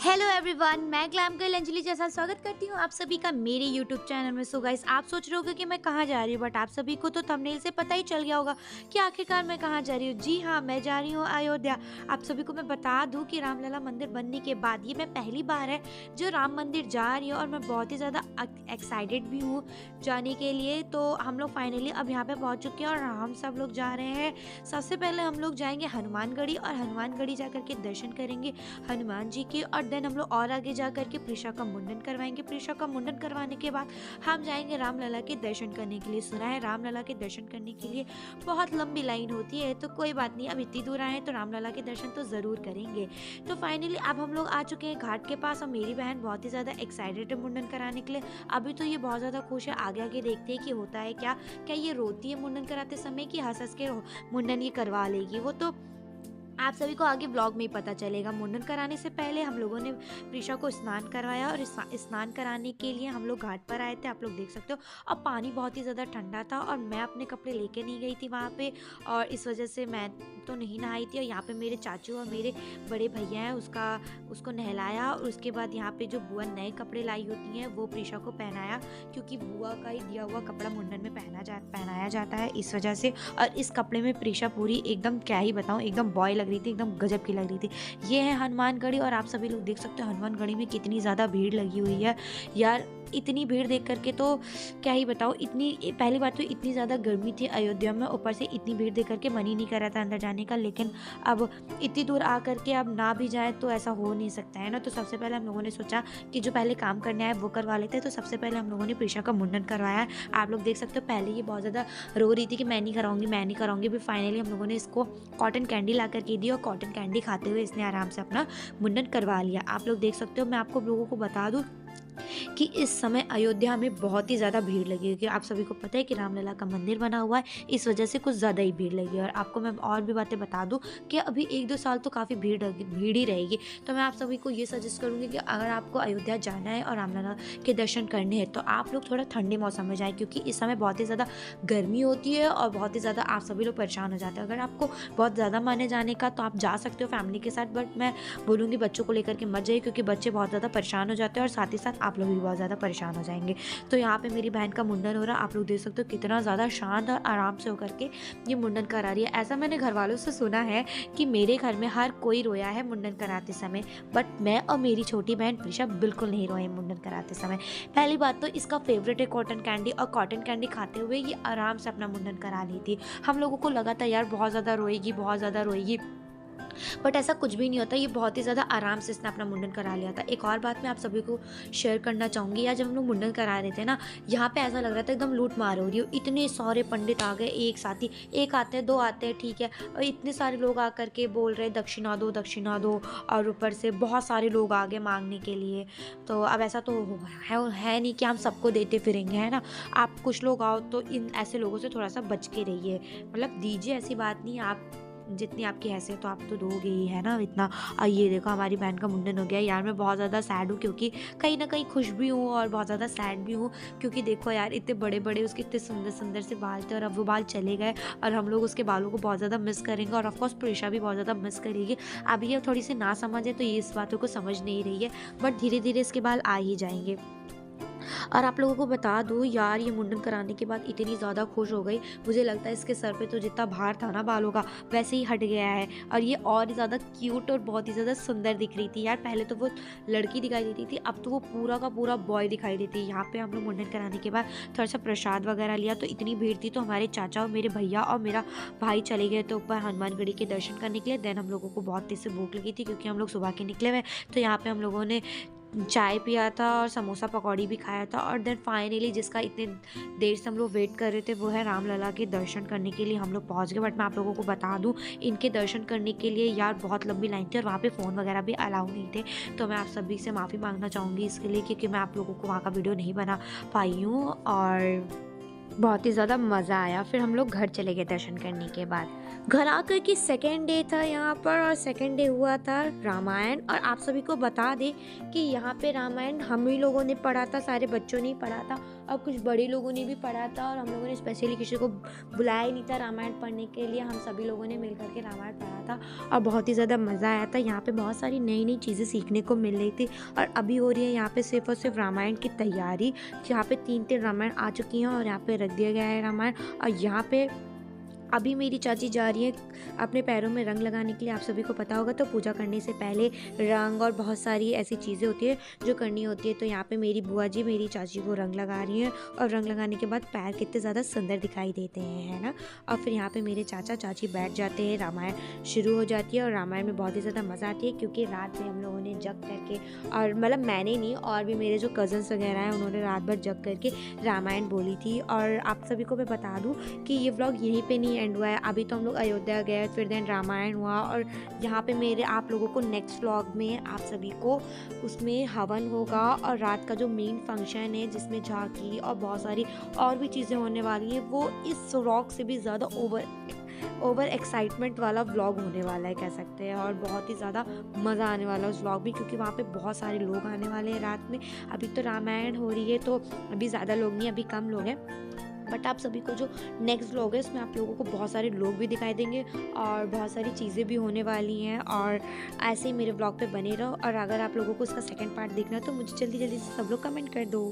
Hello everyone, मैं glam girl Anjali जैसा स्वागत करती हूँ आप सभी का मेरे यूट्यूब चैनल में। सो गाइस, आप सोच रहे होगे कि मैं कहाँ जा रही हूँ, बट आप सभी को तो थंबनेल से पता ही चल गया होगा कि आखिरकार मैं कहाँ जा रही हूँ। जी हाँ, मैं जा रही हूँ अयोध्या। आप सभी को मैं बता दूँ कि रामलला मंदिर बनने के बाद ये मैं पहली बार है जो राम मंदिर जा रही हूँ, और मैं बहुत ही ज़्यादा एक्साइटेड भी हूँ जाने के लिए। तो हम लोग फाइनली अब यहाँ पे पहुँच चुके हैं और हम सब लोग जा रहे हैं। सबसे पहले हम लोग जाएंगे हनुमानगढ़ी, और हनुमानगढ़ी जा करके दर्शन करेंगे हनुमान जी की, और देन हम लोग और आगे जा करके प्रीशा का मुंडन करवाएंगे। प्रीशा का मुंडन करवाने के बाद हम जाएंगे रामलला के दर्शन करने के लिए। सुना है रामलला के दर्शन करने के लिए बहुत लंबी लाइन होती है, तो कोई बात नहीं, अब इतनी दूर आए हैं तो रामलला के दर्शन तो ज़रूर करेंगे। तो फाइनली अब हम लोग आ चुके हैं घाट के पास, और मेरी बहन बहुत ही ज़्यादा एक्साइटेड है मुंडन कराने के लिए। अभी तो ये बहुत ज़्यादा खुश है, आगे आगे देखते हैं कि होता है क्या। क्या ये रोती है मुंडन कराते समय कि हंस हंस के मुंडन ये करवा लेगी, वो तो आप सभी को आगे ब्लॉग में ही पता चलेगा। मुंडन कराने से पहले हम लोगों ने प्रीशा को स्नान करवाया, और स्नान कराने के लिए हम लोग घाट पर आए थे, आप लोग देख सकते हो। और पानी बहुत ही ज़्यादा ठंडा था, और मैं अपने कपड़े लेके नहीं गई थी वहाँ पे, और इस वजह से मैं तो नहीं नहाई थी। और यहाँ पे मेरे चाचू और मेरे बड़े भैया हैं, उसको नहलाया, और उसके बाद यहाँ पे जो बुआ नए कपड़े लाई होती हैं वो प्रीशा को पहनाया, क्योंकि बुआ का ही दिया हुआ कपड़ा मुंडन में पहनाया जाता है, इस वजह से। और इस कपड़े में प्रीशा पूरी एकदम, क्या ही बताऊँ, एकदम बॉय लग रही थी, एकदम गजब की लग रही थी। ये है हनुमानगढ़ी, और आप सभी लोग देख सकते हो हनुमानगढ़ी में कितनी ज़्यादा भीड़ लगी हुई है यार। इतनी भीड़ देख करके तो क्या ही बताऊँ, इतनी पहली बात तो इतनी ज़्यादा गर्मी थी अयोध्या में, ऊपर से इतनी भीड़ देख करके मन ही नहीं कर रहा था अंदर जाने का। लेकिन अब इतनी दूर आ करके अब ना भी जाए तो ऐसा हो नहीं सकता है ना। तो सबसे पहले हम लोगों ने सोचा कि जो पहले काम करने आए वो करवा लेते हैं। तो सबसे पहले हम लोगों ने प्रीशा का मुंडन करवाया। आप लोग देख सकते हो पहले ये बहुत ज़्यादा रो रही थी कि मैं नहीं कराऊंगी। फिर फाइनली हम लोगों ने इसको कॉटन कैंडी ला करके दी, और कॉटन कैंडी खाते हुए इसने आराम से अपना मुंडन करवा लिया। आप लोग देख सकते हो। मैं आपको लोगों को बता दूँ कि इस समय अयोध्या में बहुत ही ज़्यादा भीड़ लगी है, क्योंकि आप सभी को पता है कि रामलला का मंदिर बना हुआ है, इस वजह से कुछ ज़्यादा ही भीड़ लगी है। और आपको मैं और भी बातें बता दूं कि अभी 1-2 साल तो काफ़ी भीड़ ही रहेगी। तो मैं आप सभी को ये सजेस्ट करूँगी कि अगर आपको अयोध्या जाना है और रामलला के दर्शन करने हैं तो आप लोग थोड़ा ठंडे मौसम में जाएँ, क्योंकि इस समय बहुत ही ज़्यादा गर्मी होती है और बहुत ही ज़्यादा आप सभी लोग परेशान हो जाते हैं। अगर आपको बहुत ज़्यादा माने जाने का तो आप जा सकते हो फैमिली के साथ, बट मैं बोलूँगी बच्चों को लेकर के मत जाइए, क्योंकि बच्चे बहुत ज़्यादा परेशान हो जाते हैं, और साथ ही साथ आप लोग भी बहुत ज़्यादा परेशान हो जाएंगे। तो यहाँ पे मेरी बहन का मुंडन हो रहा है, आप लोग देख सकते हो कितना ज़्यादा शांत और आराम से होकर के ये मुंडन करा रही है। ऐसा मैंने घर वालों से सुना है कि मेरे घर में हर कोई रोया है मुंडन कराते समय, बट मैं और मेरी छोटी बहन प्रीशा बिल्कुल नहीं रोए मुंडन कराते समय। पहली बात तो इसका फेवरेट है कॉटन कैंडी, और कॉटन कैंडी खाते हुए ये आराम से अपना मुंडन करा ली थी। हम लोगों को लगा था यार बहुत ज़्यादा रोएगी, बट ऐसा कुछ भी नहीं होता। ये बहुत ही ज़्यादा आराम से इसने अपना मुंडन करा लिया था। एक और बात मैं आप सभी को शेयर करना चाहूँगी, यार जब हम लोग मुंडन करा रहे थे ना, यहाँ पे ऐसा लग रहा था एकदम लूट मार हो रही हो। इतने सारे पंडित आ गए एक साथ ही, एक आते हैं 2 आते हैं ठीक है, और इतने सारे लोग आ करके बोल रहे दक्षिणा दो, और ऊपर से बहुत सारे लोग आ गए मांगने के लिए। तो अब ऐसा तो है नहीं कि हम सबको देते फिरेंगे, है ना। आप कुछ लोग आओ तो इन ऐसे लोगों से थोड़ा सा बच के रहिए, मतलब दीजिए, ऐसी बात नहीं, आप जितनी आपकी हैसियत तो आप तो दोगे ही, है ना इतना। और ये देखो हमारी बहन का मुंडन हो गया यार। मैं बहुत ज़्यादा सैड हूँ, क्योंकि कहीं ना कहीं खुश भी हूँ और बहुत ज़्यादा सैड भी हूँ, क्योंकि देखो यार इतने बड़े बड़े उसके इतने सुंदर सुंदर से बाल थे, और अब वो बाल चले गए, और हम लोग उसके बालों को बहुत ज़्यादा मिस करेंगे, और ऑफकोर्स प्रीशा भी बहुत ज़्यादा मिस करेगी। अब ये थोड़ी सी ना समझ है तो ये इस बातों को समझ नहीं रही है, बट धीरे धीरे इसके बाल आ ही जाएंगे। और आप लोगों को बता दूँ यार, ये मुंडन कराने के बाद इतनी ज़्यादा खुश हो गई, मुझे लगता है इसके सर पे तो जितना भार था ना बालों का वैसे ही हट गया है, और ये और ज़्यादा क्यूट और बहुत ही ज़्यादा सुंदर दिख रही थी यार। पहले तो वो लड़की दिखाई देती थी, अब तो वो पूरा का पूरा बॉय दिखाई देती है। यहाँ पे हम लोग मुंडन कराने के बाद थोड़ा सा प्रसाद वगैरह लिया, तो इतनी भीड़ थी तो हमारे चाचा और मेरे भैया और मेरा भाई चले गए थे ऊपर हनुमानगढ़ी के दर्शन करने के लिए। देन हम लोगों को बहुत तेज़ से भूख लगी थी, क्योंकि हम लोग सुबह के निकले हुए, तो यहाँ पे हम लोगों ने चाय पिया था और समोसा पकौड़ी भी खाया था। और देन फाइनली जिसका इतने देर से हम लोग वेट कर रहे थे वो है रामलला के दर्शन करने के लिए हम लोग पहुंच गए। बट मैं आप लोगों को बता दूं, इनके दर्शन करने के लिए यार बहुत लंबी लाइन थी, और वहाँ पे फ़ोन वगैरह भी अलाउ नहीं थे। तो मैं आप सभी से माफ़ी मांगना चाहूँगी इसके लिए, क्योंकि मैं आप लोगों को वहाँ का वीडियो नहीं बना पाई हूँ, और बहुत ही ज़्यादा मज़ा आया। फिर हम लोग घर चले गए दर्शन करने के बाद। घर आकर के सेकेंड डे था यहाँ पर, और सेकेंड डे हुआ था रामायण। और आप सभी को बता दें कि यहाँ पे रामायण हम ही लोगों ने पढ़ा था, सारे बच्चों ने ही पढ़ा था, और कुछ बड़े लोगों ने भी पढ़ा था, और हम लोगों ने स्पेशली किसी को बुलाया ही नहीं था रामायण पढ़ने के लिए, हम सभी लोगों ने मिल कर के रामायण पढ़ा था और बहुत ही ज़्यादा मज़ा आया था। यहाँ पे बहुत सारी नई नई चीज़ें सीखने को मिल रही थी, और अभी हो रही है यहाँ पे सिर्फ और सिर्फ रामायण की तैयारी। यहाँ पे 3-3 रामायण आ चुकी हैं और यहाँ पे रख दिया गया है रामायण। और यहाँ पे अभी मेरी चाची जा रही है अपने पैरों में रंग लगाने के लिए। आप सभी को पता होगा, तो पूजा करने से पहले रंग और बहुत सारी ऐसी चीज़ें होती है जो करनी होती है। तो यहाँ पे मेरी बुआ जी मेरी चाची को रंग लगा रही हैं, और रंग लगाने के बाद पैर कितने ज़्यादा सुंदर दिखाई देते हैं, है ना। और फिर यहाँ पे मेरे चाचा चाची बैठ जाते हैं, रामायण शुरू हो जाती है। और रामायण में बहुत ही ज़्यादा मज़ा आती है, क्योंकि रात में हम लोगों ने जग करके, और मतलब मैंने नहीं, और भी मेरे जो कज़न्स वगैरह हैं उन्होंने रात भर जग करके रामायण बोली थी। और आप सभी को मैं बता दूँ कि ये व्लॉग यहीं पे नहीं एंड हुआ है। अभी तो हम लोग अयोध्या गए, फिर देन रामायण हुआ, और यहाँ पे मेरे आप लोगों को नेक्स्ट व्लॉग में आप सभी को उसमें हवन होगा, और रात का जो मेन फंक्शन है जिसमें झांकी और बहुत सारी और भी चीज़ें होने वाली हैं, वो इस व्लॉग से भी ज़्यादा ओवर एक्साइटमेंट वाला व्लॉग होने वाला है, कह सकते हैं। और बहुत ही ज़्यादा मज़ा आने वाला है उस व्लॉग में, क्योंकि वहाँ पे बहुत सारे लोग आने वाले हैं रात में। अभी तो रामायण हो रही है, तो अभी ज़्यादा लोग नहीं, अभी कम लोग हैं। बट आप सभी को जो नेक्स्ट व्लॉग है उसमें आप लोगों को बहुत सारे लोग भी दिखाई देंगे, और बहुत सारी चीज़ें भी होने वाली हैं। और ऐसे ही मेरे व्लॉग पे बने रहो, और अगर आप लोगों को उसका सेकंड पार्ट देखना है तो मुझे जल्दी जल्दी से सब लोग कमेंट कर दो।